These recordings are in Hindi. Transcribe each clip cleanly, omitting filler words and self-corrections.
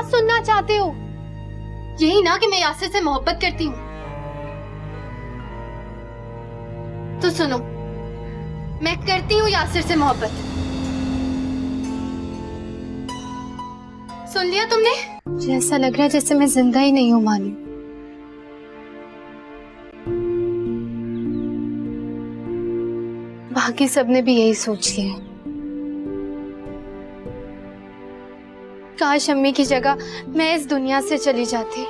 सुनना चाहते हो? यही ना कि मैं यासिर से मोहब्बत करती हूँ। तो सुनो, मैं करती हूँ यासिर से मोहब्बत। सुन लिया तुमने? मुझे ऐसा लग रहा है जैसे मैं जिंदा ही नहीं हूँ मानी। बाकी सबने भी यही सोच लिया। काश अम्मी की जगह मैं इस दुनिया से चली जाती।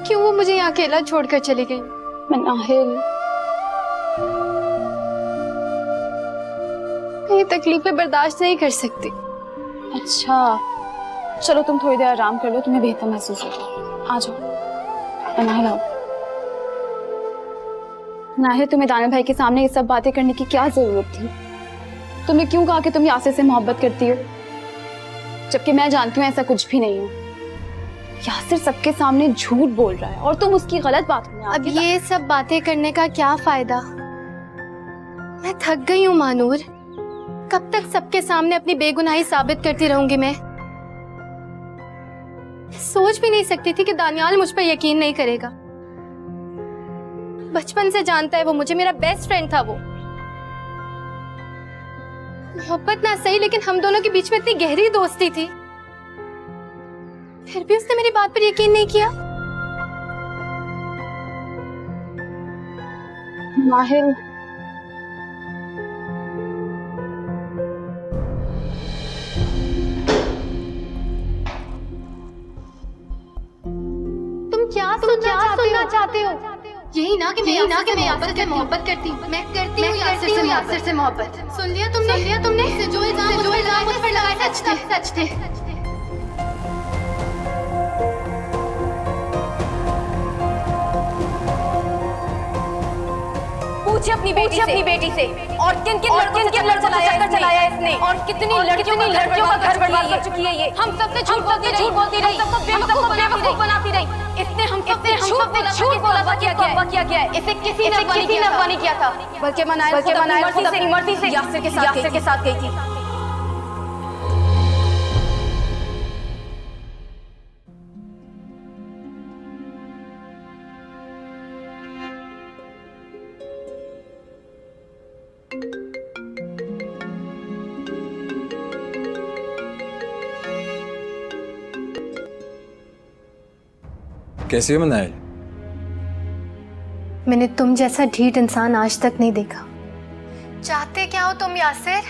क्यों वो मुझे यहाँ अकेला छोड़कर चली गई? मनाहिल, ये तकलीफें बर्दाश्त नहीं कर सकती। अच्छा चलो तुम थोड़ी देर आराम कर लो, तुम्हें बेहतर महसूस होगा। आ जाओ। नाहिल आओ। नाहिल, तुम्हें दानिश भाई के सामने ये सब बातें करने की क्या जरूरत थी? तुमने क्यों कहा कि तुम यासिर से मोहब्बत करती हो, जबकि मैं जानती हूँ ऐसा कुछ भी नहीं है। यासिर सबके सामने झूठ बोल रहा है और तुम उसकी गलत बात में अब ये सब बातें करने का क्या फायदा? मैं थक गई हूँ मानूर। कब तक सबके सामने अपनी बेगुनाही साबित करती रहूंगी मैं? सोच भी नहीं सकती थी कि दानियाल मुझ पर यकीन नहीं करेगा। बचपन से जानता है वो मुझे, मेरा बेस्ट फ्रेंड था वो। मोहब्बत ना सही, लेकिन हम दोनों के बीच में इतनी गहरी दोस्ती थी, फिर भी उसने मेरी बात पर यकीन नहीं किया। नाहिल, तुम क्या सुनना चाहते हो? यही ना कि मैं यासिर से मोहब्बत करती हूँ। मैं करती हूँ यासिर से मोहब्बत। सुन लिया तुमने? जो इल्जाम मुझ पर लगाए सच थे। पूछे अपनी बेटी से और किन लड़कों से चक्कर चलाया इसने और कितनी लड़कियों का घर बर्बाद कर चुकी है ये। हम सबसे झूठ बोलती रही, हम सबको बेवकूफ बनाती रही। इसने हम सबसे झूठ बोला किया गया है। इसे किसी ने अगवा नहीं किया था, बल्कि मनाइल खुद अपनी मर्जी से यासिर के साथ गई थी। कैसी हो मनाइल? मैंने तुम जैसा ढीठ इंसान आज तक नहीं देखा। चाहते क्या हो तुम यासिर?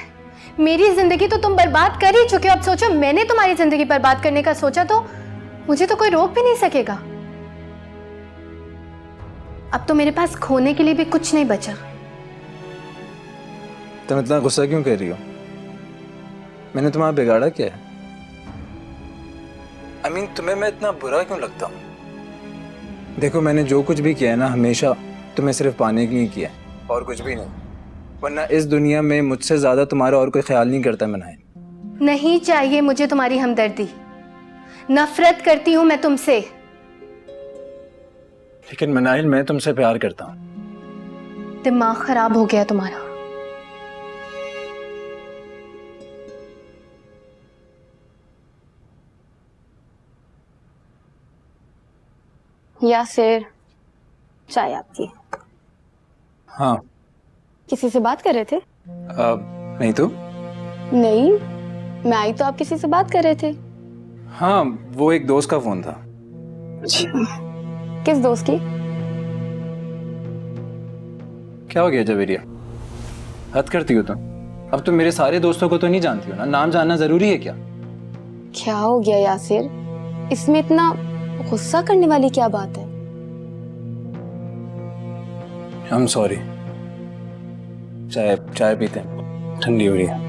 मेरी जिंदगी तो तुम बर्बाद कर ही चुके हो। अब सोचो, मैंने तुम्हारी जिंदगी बर्बाद करने का सोचा तो मुझे तो कोई रोक भी नहीं सकेगा। अब तो मेरे पास खोने के लिए भी कुछ नहीं बचा। तुम इतना गुस्सा क्यों कर रही हो? मैंने तुम्हारा बिगाड़ा क्या है? तुम्हें मैं इतना बुरा क्यों लगता हूँ? देखो, मैंने जो कुछ भी किया है ना, हमेशा तुम्हें सिर्फ पाने के लिए किया है और कुछ भी नहीं। वरना इस दुनिया में मुझसे ज्यादा तुम्हारा और कोई ख्याल नहीं करता मनाइल। नहीं चाहिए मुझे तुम्हारी हमदर्दी। नफरत करती हूँ मैं तुमसे। लेकिन मनाइल, मैं तुमसे प्यार करता हूँ। दिमाग खराब हो गया तुम्हारा। यासिर, चाय आपकी। हाँ। किसी से बात कर रहे थे? नहीं तो? नहीं, मैं आई तो आप किसी से बात कर रहे थे। हाँ, वो एक दोस्त का फोन था। किस दोस्त की? क्या हो गया जवेरिया? हद करती हो तुम। अब तुम मेरे सारे दोस्तों को तो नहीं जानती हो ना, नाम जानना जरूरी है क्या? क्या हो गया यासिर? इसमें इतना गुस्सा करने वाली क्या बात है? I'm sorry। चाय पीते हैं, ठंडी हो रही है।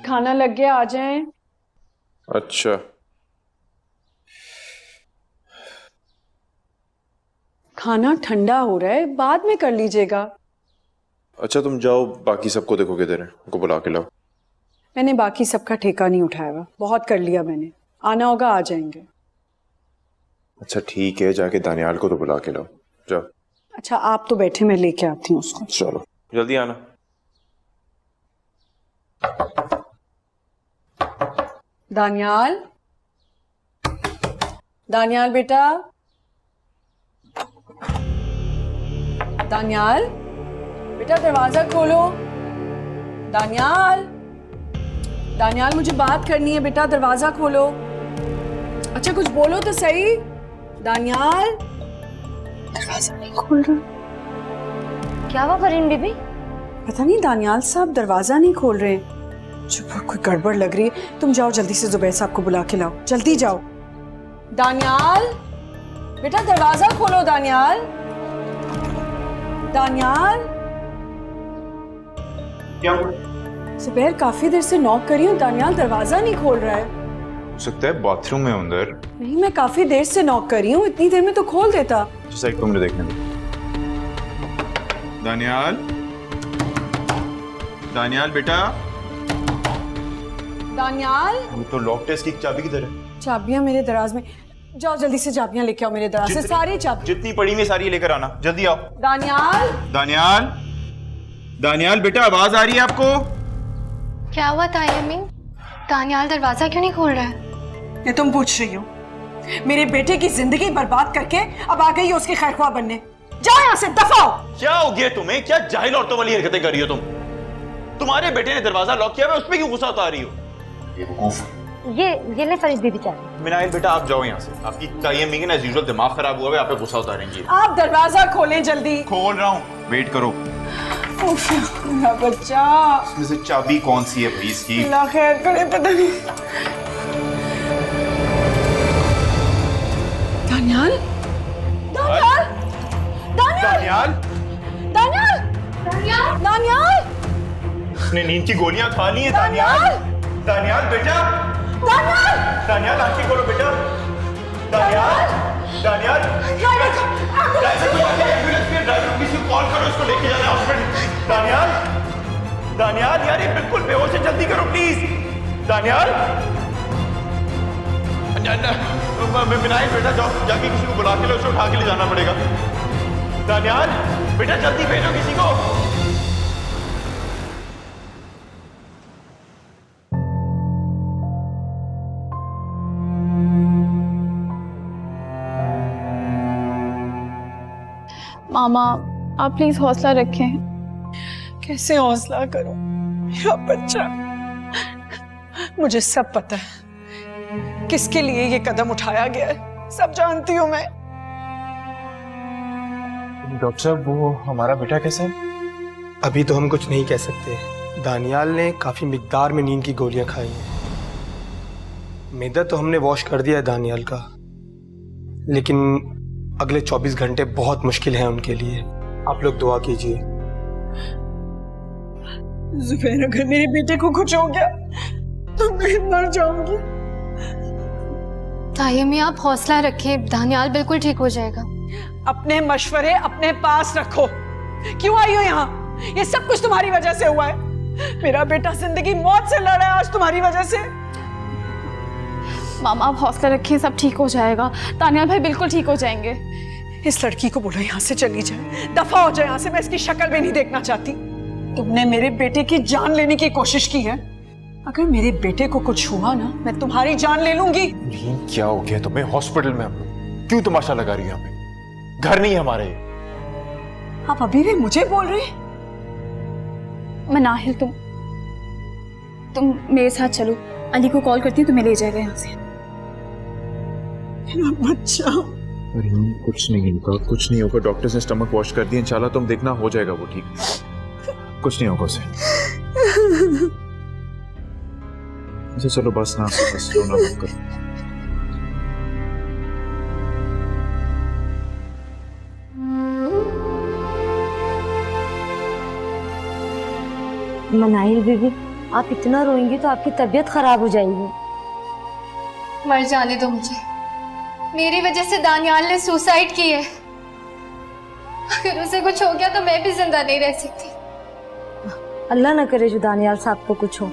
खाना लग गया, आ जाएं। अच्छा, खाना ठंडा हो रहा है, बाद में कर लीजिएगा। अच्छा तुम जाओ, बाकी सबको देखो किधर है, उनको बुला के लाओ। मैंने बाकी सबका ठेका नहीं उठाया हुआ, बहुत कर लिया मैंने। आना होगा आ जाएंगे। अच्छा ठीक है, जाके दानियाल को तो बुला के लाओ, जाओ। अच्छा आप तो बैठे, मैं लेके आती हूँ उसको। चलो जल्दी आना। दानियाल, दानियाल बेटा, दानियाल बेटा दरवाजा खोलो। दानियाल, दानियाल मुझे बात करनी है बेटा, दरवाजा खोलो। अच्छा कुछ बोलो तो सही। दानियाल, दरवाजा नहीं खोल रहा। क्या हुआ फरीन बीबी? पता नहीं दानियाल साहब दरवाजा नहीं खोल रहे। चुप, कोई गड़बड़ लग रही है। तुम जाओ जल्दी से जुबैर साहब को बुला के लाओ, जल्दी जाओ। दानियाल बेटा दरवाजा खोलो। दानियाल, दानियाल। क्या जुबैर काफी देर से नॉक कर रही हूँ, दानियाल दरवाजा नहीं खोल रहा है। हो सकता है बाथरूम में अंदर। नहीं, मैं काफी देर से नॉक कर रही हूँ, इतनी देर में तो खोल देता। जैसा एक कमरे देखने दो। दानियाल, दानियाल बेटा। दानियाल, वो तो लॉक टेस्ट की चाबी किधर है? चाबियां मेरे दराज में। जाओ जल्दी से चाबियां लेके आओ मेरे दराज से, सारी चाबी। जितनी पड़ी में सारी लेकर आना, जल्दी आओ। दानियाल, दानियाल, दानियाल बेटा आवाज आ रही है आपको? क्या हुआ तायमी? दानियाल दरवाजा क्यों नहीं खोल रहा है? ये तुम पूछ रही हो? मेरे बेटे की जिंदगी बर्बाद करके अब आ गई हो उसके खैरख्वाह बनने। जाओ यहाँ से, दफा हो। क्या हो गया तुम्हें? क्या जाहिल औरतों वाली हरकतें कर रही हो तुम? तुम्हारे बेटे ने दरवाजा लॉक किया, मैं उस पे क्यों गुस्सा उतार रही हो? ये ले फरीन बीबी चाबी। मिनाइल बेटा आप जाओ यहाँ से। आपकी तायमी की ना एज यूजुअल दिमाग खराब हुआ है, आप पे गुस्सा उतारेंगी। आप दरवाजा खोलें जल्दी। खोल रहा हूँ, वेट करो। उफ, मेरा बच्चा। इसमें से चाबी कौन सी है भाई इसकी? अल्लाह खैर करे, पता नहीं। दानियाल, दानियाल, दानियाल, दानियाल, दानियाल, दानियाल, उसने नींद की गोलियां खा ली है। दानियाल, दानियाल बेटा, दानियाल, दानियाल आंखें खोलो बेटा। दानियाल, दानियाल, ड्राइवर किसी को कॉल करो, इसको लेके जाना हॉस्पिटल। दानियाल, दानियाल यार ये बिल्कुल बेहोश है, जल्दी करो प्लीज। दानियाल, मिनाइल बेटा जाओ, जाके किसी को बुला के लो, उसे उठा के ले जाना पड़ेगा। दानियाल बेटा जल्दी भेजो किसी को। मामा आप प्लीज हौसला रखें। कैसे हौसला करूं? मेरा बच्चा, मुझे सब पता है किसके लिए ये कदम उठाया गया है, सब जानती हूँ मैं। डॉक्टर साहब वो हमारा बेटा कैसे है? अभी तो हम कुछ नहीं कह सकते। दानियाल ने काफ़ी मिकदार में नींद की गोलियां खाई हैं। मैदा तो हमने वॉश कर दिया है दानियाल का, लेकिन अगले 24 घंटे बहुत मुश्किल हैं उनके लिए। आप लोग दुआ कीजिए। जुबैर अगर मेरे बेटे को कुछ हो गया तो मैं मर जाऊंगी। तायमी आप हौसला रखिए, दानियाल बिल्कुल ठीक हो जाएगा। अपने मशवरे अपने पास रखो। क्यों आई हो यहाँ? ये सब कुछ तुम्हारी वजह से हुआ है। मेरा बेटा जिंदगी मौत से लड़ा है आज तुम्हारी वजह से। मामा आप हौसला रखिए, सब ठीक हो जाएगा। दानियाल भाई बिल्कुल ठीक हो जाएंगे। इस लड़की को बोलो यहाँ से चली जाए, दफा हो जाए यहाँ से। मैं इसकी शक्ल भी नहीं देखना चाहती। तुमने मेरे बेटे की जान लेने की कोशिश की है। अगर मेरे बेटे को कुछ हुआ ना, मैं तुम्हारी जान ले लूंगी। क्या हो गया तुम्हें? हॉस्पिटल में हम लोग क्यों तमाशा लगा रही हो? यहाँ पे घर नहीं है हमारे। आप अभी भी मुझे बोल रहे? मनाहिल तुम मेरे साथ चलो, अली को कॉल करती हूँ, तुम्हें ले जाएगा यहाँ से। बच्चा कुछ नहीं होगा, कुछ नहीं होगा। डॉक्टर ने स्टमक वॉश कर दिया, इंशाल्लाह तुम देखना हो जाएगा वो ठीक। कुछ नहीं होगा उसे। अच्छा चलो बस ना, बस रोना बंद करो। मनाहिल बीबी आप इतना रोएंगी तो आपकी तबीयत खराब हो जाएगी। मर जाने दो मुझे। मेरी वजह से दानियाल ने सुसाइड की है। अगर उसे कुछ हो गया तो मैं भी जिंदा नहीं रह सकती। अल्लाह ना करे जो दानियाल साहब को कुछ हो।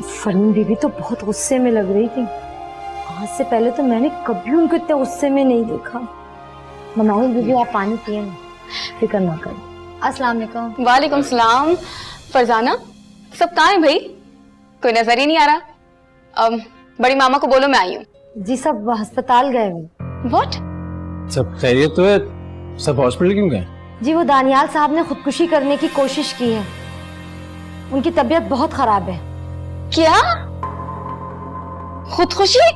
फरीन बीबी तो बहुत गुस्से में लग रही थी। आज से पहले तो मैंने कभी उनको इतने गुस्से में नहीं देखा। मनाहिल बीबी आप पानी पिए ना, फिक्र ना करें। अस्सलाम वालेकुम। वालेकुम सलाम। फरजाना, सब कहाँ है भाई? कोई नजर ही नहीं आ रहा। बड़ी मामा को बोलो मैं आई हूँ। जी सब अस्पताल गए हुए। व्हाट? सब खैरियत तो है? सब हॉस्पिटल क्यों गए? जी वो दानियाल साहब ने खुदकुशी करने की कोशिश की है, उनकी तबीयत बहुत खराब है। क्या? खुदकुशी?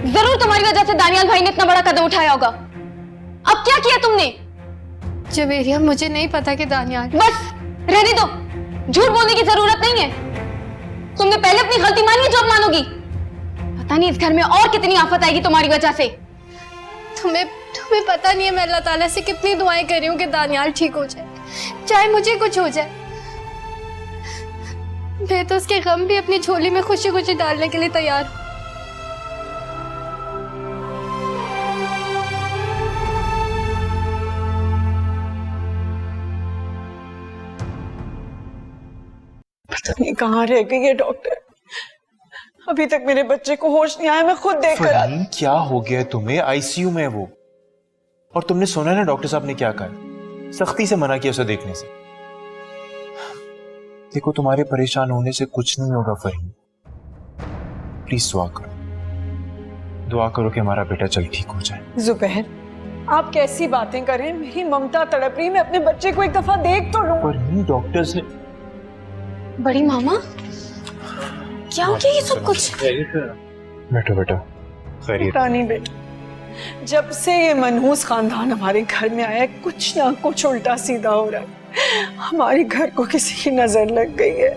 जरूर तुम्हारी वजह से दानियाल भाई ने इतना बड़ा कदम उठाया होगा। अब क्या किया तुमने? जवेरिया, मुझे नहीं पता कि दानियाल। बस रहने दो, झूठ बोलने की जरूरत नहीं है। तुमने पहले अपनी गलती मानी है जो अब मानोगी। पता नहीं इस घर में और कितनी आफत आएगी तुम्हारी वजह से। तुम्हें तुम्हें पता नहीं है मैं अल्लाह ताला से कितनी दुआएं कर रही हूँ कि दानियाल ठीक हो जाए, चाहे मुझे कुछ हो जाए। मैं तो उसके गम भी अपनी झोली में खुशी खुशी डालने के लिए तैयार हूँ। पता नहीं कहाँ रह गई है डॉक्टर, अभी तक मेरे बच्चे को होश नहीं आया। मैं खुद देख कर फरहीन, क्या हो गया तुम्हें? आईसीयू में है वो। और तुमने सुना ना डॉक्टर साहब ने क्या कहा? सख्ती से मना किया उसे देखने से। देखो, तुम्हारे परेशान होने से कुछ नहीं होगा फरहीन। प्लीज दुआ करो, दुआ करो कि हमारा बेटा जल्द ठीक हो जाए। जुबैर, आप कैसी बातें करें? मेरी ममता तड़प रही, मैं अपने बच्चे को एक दफा देख तो लूं। फरहीन, डॉक्टर्स ने... बड़ी मामा, क्या हो गया ये सब कुछ? बैठो बेटा, खैरियत? पता नहीं बेटा, जब से ये मनहूस खानदान हमारे घर में आया है, कुछ ना कुछ उल्टा सीधा हो रहा है। हमारे घर को किसी की नजर लग गई है।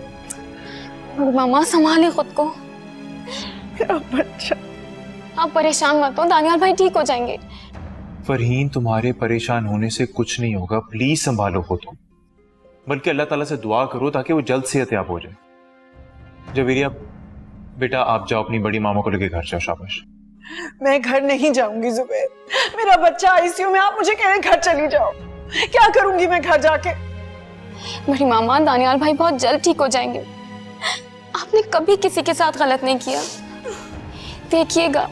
बड़ी मामा संभाले खुद को। मेरा बच्चा। आप परेशान मत हो, दानियाल भाई ठीक हो जाएंगे। फरहीन, तुम्हारे परेशान होने से कुछ नहीं होगा। प्लीज संभालो खुद को, बल्कि अल्लाह ताला से दुआ करो ताकि वो जल्द सेहतयाब हो जाए। जवेरिया बेटा, आप जाओ अपनी बड़ी मामा को लेके घर जाओ। शाबाश। मैं घर नहीं जाऊंगी जुबैर, मेरा बच्चा आईसीयू में, आप मुझे कह रहे घर चली जाओ। क्या करूंगी मैं घर जाके? बड़ी मामा, दानियाल भाई बहुत जल्द ठीक हो जाएंगे। आपने कभी किसी के साथ गलत नहीं किया, देखिएगा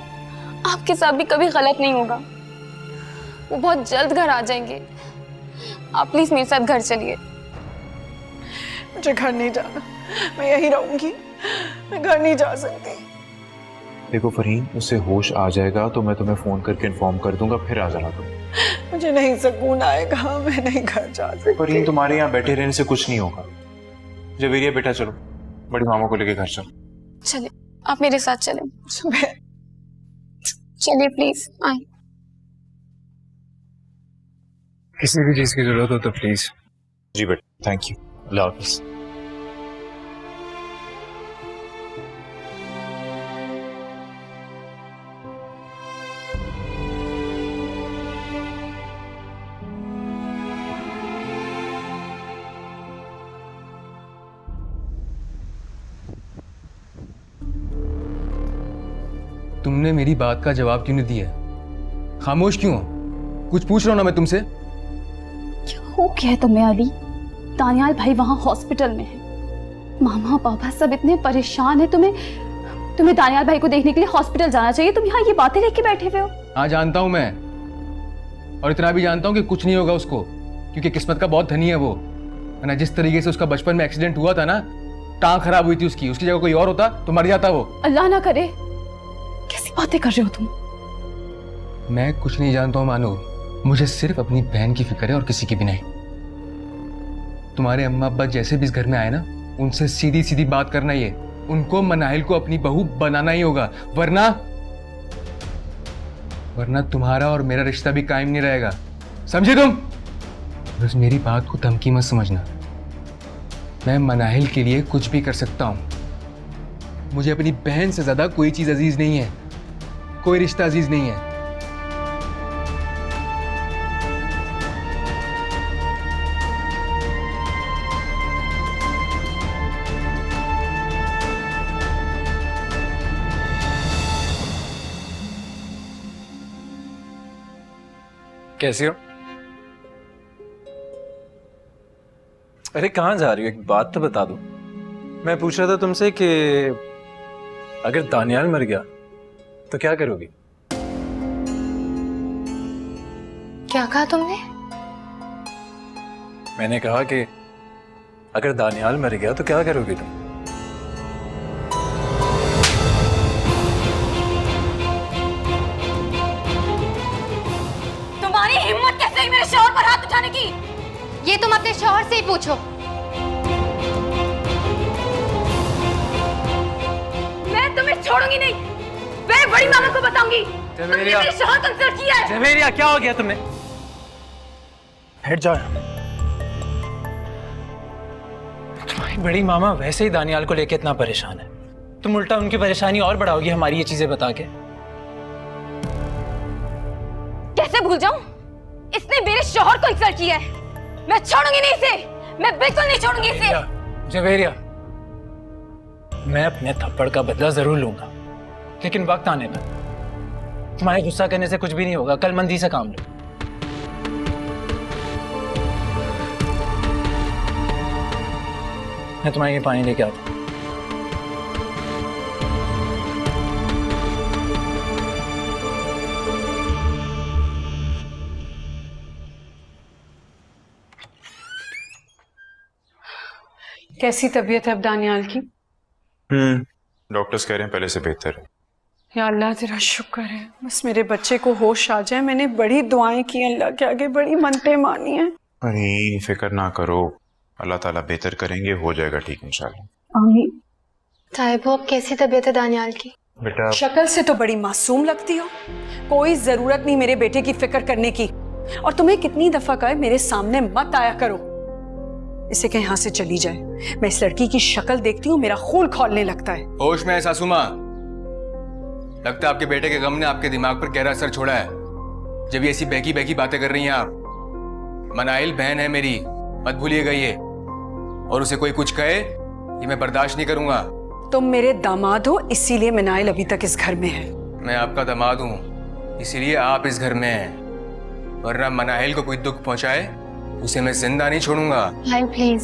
आपके साथ भी कभी गलत नहीं होगा। वो बहुत जल्द घर आ जाएंगे। आप प्लीज मेरे साथ घर चलिए। मुझे घर नहीं जाना, मैं यहीं रहूंगी, मैं घर नहीं जा सकती। देखो फरहीन, उससे होश आ जाएगा तो मैं तुम्हें फोन करके इन्फॉर्म कर दूंगा, फिर आ जाना तुम। मुझे नहीं सुकून आएगा, मैं नहीं घर जा सकती। फरहीन, तुम्हारे यहाँ बैठे रहने से कुछ नहीं होगा। जवेरिया बेटा, चलो बड़ी मामा को लेके घर चलो। चलिए, आप मेरे साथ चलें। जुबैर, चलिए प्लीज, आए। किसी भी चीज की जरूरत हो तो प्लीज। जी बेटा, थैंक यू। अल्लाह हाफिज़। तुमने मेरी बात का जवाब क्यों नहीं दिया? खामोश क्यों हो? कुछ पूछ रहा हूं ना मैं तुमसे। क्या हो गया है तुम्हें अली? दानियाल भाई वहां हॉस्पिटल में है, मामा पापा सब इतने परेशान है। तुम्हें दानियाल भाई को देखने के लिए हॉस्पिटल जाना चाहिए। तुम यहाँ ये बातें लेके बैठे हुए हो। हाँ जानता हूं मैं, और इतना भी जानता हूं कि कुछ नहीं होगा उसको, क्योंकि किस्मत का बहुत धनी है वो। ना जिस तरीके से उसका बचपन में एक्सीडेंट हुआ था ना, टांग खराब हुई थी उसकी जगह कोई और होता तो मर जाता वो। अल्लाह ना करे, कैसी बातें कर रहे हो तुम? मैं कुछ नहीं जानता हूं मानो, मुझे सिर्फ अपनी बहन की फिक्र है और किसी की भी नहीं। तुम्हारे अम्मा अब्बा जैसे भी इस घर में आए ना, उनसे सीधी सीधी बात करना ही है। उनको मनाहिल को अपनी बहू बनाना ही होगा, वरना तुम्हारा और मेरा रिश्ता भी कायम नहीं रहेगा। समझे तुम? बस मेरी बात को धमकी मत समझना। मैं मनाहिल के लिए कुछ भी कर सकता हूं। मुझे अपनी बहन से ज्यादा कोई चीज अजीज नहीं है, कोई रिश्ता अजीज नहीं है। कैसी हो? अरे कहाँ जा रही हो? एक बात तो बता दो। मैं पूछ रहा था तुमसे कि अगर दानियाल मर गया तो क्या करोगी? क्या कहा तुमने? मैंने कहा कि अगर दानियाल मर गया तो क्या करोगी तुम? तुम्हारी हिम्मत कैसे हुई मेरे शौहर पर हाथ उठाने की? ये तुम अपने शौहर से ही पूछो। मैं तुम्हें छोड़ूंगी नहीं। मैं बड़ी मामा को बताऊंगी। तुमने मेरे शौहर को इंसल्ट किया है। जवेरिया, क्या हो गया तुम्हें? बैठ जाओ। तुम्हारी बड़ी मामा वैसे ही दानियाल को लेके इतना परेशान है, तुम उल्टा उनकी परेशानी और बढ़ाओगी हमारी ये चीजें बता के। कैसे भूल जाऊं? इसने मेरे शौहर को इंसल्ट किया है। मैं छोड़ूंगी नहीं इसे। मैं बिल्कुल नहीं छोड़ूंगी इसे। जवेरिया, मैं अपने थप्पड़ का बदला जरूर लूंगा, लेकिन वक्त आने पर। तुम्हारे गुस्सा करने से कुछ भी नहीं होगा, कल मंदी से काम लो। मैं तुम्हारे लिए पानी लेके आता हूँ। कैसी तबीयत है अब दानियाल की? डॉक्टर्स कह रहे हैं पहले से बेहतर है। या अल्लाह तेरा शुक्र है, बस मेरे बच्चे को होश आ जाए। मैंने बड़ी दुआएं की अल्लाह के आगे, बड़ी मन्नतें मानी हैं। अरे फिक्र ना करो, अल्लाह ताला बेहतर करेंगे, हो जाएगा ठीक इंशाल्लाह। आमीन। ताइबो, अब कैसी तबीयत है दानियाल की? बेटा शक्ल से तो बड़ी मासूम लगती हो। कोई जरूरत नहीं मेरे बेटे की फिक्र करने की। और तुम्हें कितनी दफा कहा मेरे सामने मत आया करो। इसे कहीं यहाँ से चली जाए। मैं इस लड़की की शक्ल देखती हूँ, मेरा खून खौलने लगता है। होश में है सासू माँ? लगता है आपके बेटे के गम ने आपके दिमाग पर गहरा असर छोड़ा है। जब ये ऐसी बहकी बहकी बातें कर रही हैं आप। मनाइल बहन है मेरी, मत भूलिएगा ये। और उसे कोई कुछ कहे ये मैं बर्दाश्त नहीं करूंगा। तुम मेरे दामाद हो, इसीलिए मनाइल अभी तक इस घर में है। मैं आपका दामाद हूँ, इसीलिए आप इस घर में हैं। वरना मनाइल को कोई दुख पहुंचाए उसे मैं जिंदा नहीं छोड़ूंगा। भाई प्लीज,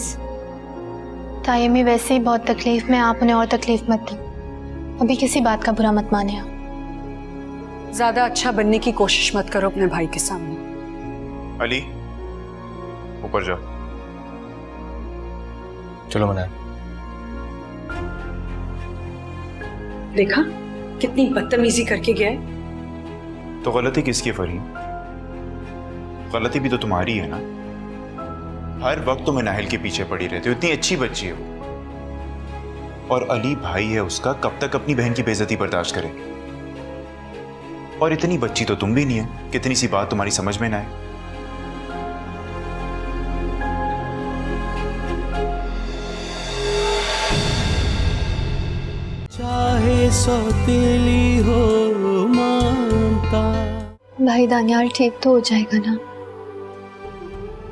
तायमी वैसे ही बहुत तकलीफ में, आप उन्हें और तकलीफ मत दो। अभी किसी बात का बुरा मत माने आप। ज्यादा अच्छा बनने की कोशिश मत करो अपने भाई के सामने। अली ऊपर जाओ। चलो मना। देखा कितनी बदतमीजी करके गया है। तो गलती किसकी फरी? गलती भी तो तुम्हारी है ना। हर वक्त तुम नाहिल के पीछे पड़ी रहती हो, इतनी अच्छी बच्ची है वो। और अली भाई है उसका, कब तक अपनी बहन की बेइज्जती बर्दाश्त करे? और इतनी बच्ची तो तुम भी नहीं है, कितनी सी बात तुम्हारी समझ में ना आए। चाहे सौतेली हो मानता। भाई दानियाल ठीक तो हो जाएगा ना?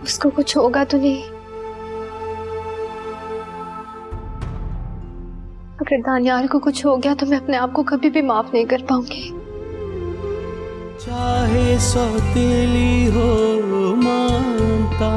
उसको कुछ होगा तो नहीं? अगर दानियाल को कुछ हो गया तो मैं अपने आप को कभी भी माफ नहीं कर पाऊंगी। चाहे सौतेली हो मानता।